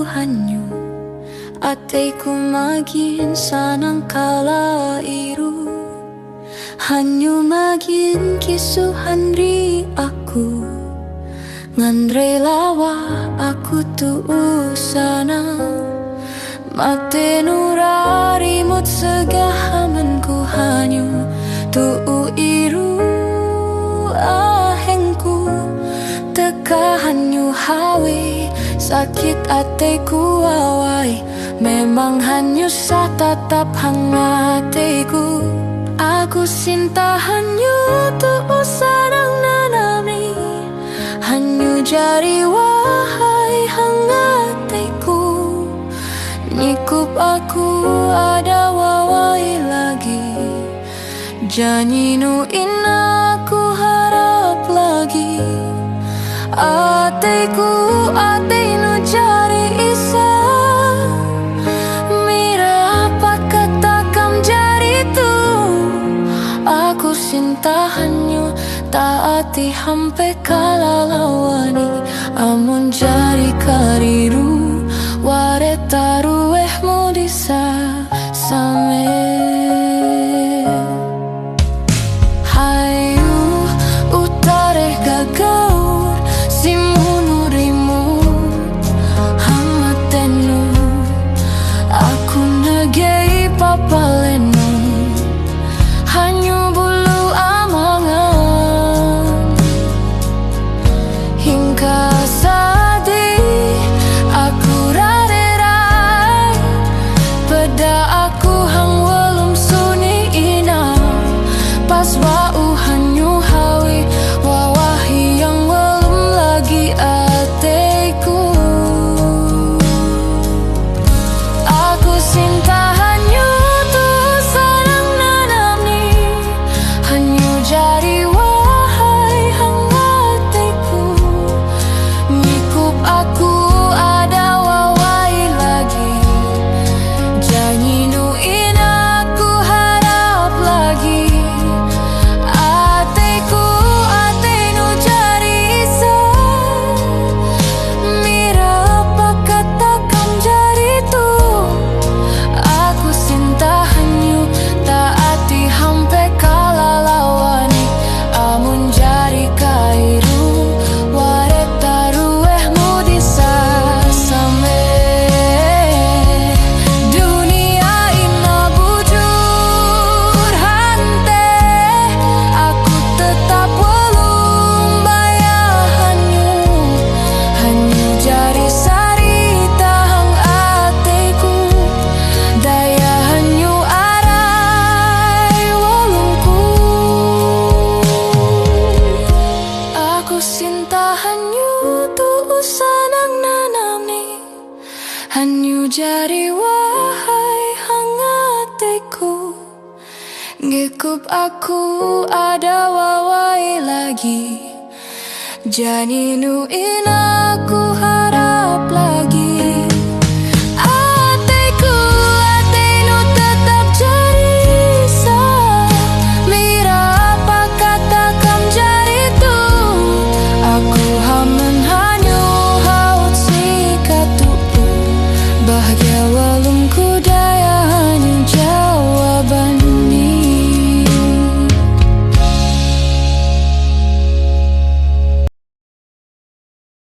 aku hanyu Ateku magin sanang kalairu Hanyu magin kisuhan ri aku Ngandre lawa aku tu usana Mate nurarimut segahamanku hanyu tu iru ahengku Teka hanyu hawe sakit ateku awai Memang hanyu sa tatap hangateku Aku sinta hanyu tu usarang nanami Hanyu jari wahai hangateku Nyikup aku ada wawai lagi Janinu aku harap lagi Ateku atenu jari isa Mira apa katakam jari tu Aku sinta hanyu taati hampe kalalawani Amun jari kariru ware taruehmu disa same Hayu utare gagaur simunurimu hamatenu Aku negei papalenu Hanyu bulu amangan Hingga sadi aku raderai Pada aku hang walum suni ina Pas wau hanyu hawi wawahi yang walum lagi ateku Aku sinta hanyu tu sarang nanamni Hanyu jari wahai hangateku Nyikup aku ada wawai lagi Janyinuin aku harap lagi Ateku atenu jari isa Mira apa katakam jari tu Aku sinta hanyu taati hampe kalalawani Amun jari kairu ware taruehmu disa same Dunia ina bujur hante Aku tetap walum bayah hanyu Hanyu jari sarita hang ateku Daya hanyu arai walungku Aku sinta hanyu tu usanang nanamni Hanyu jari wahai hangateku Ngikup aku ada wawai lagi Janinu aku harap lagi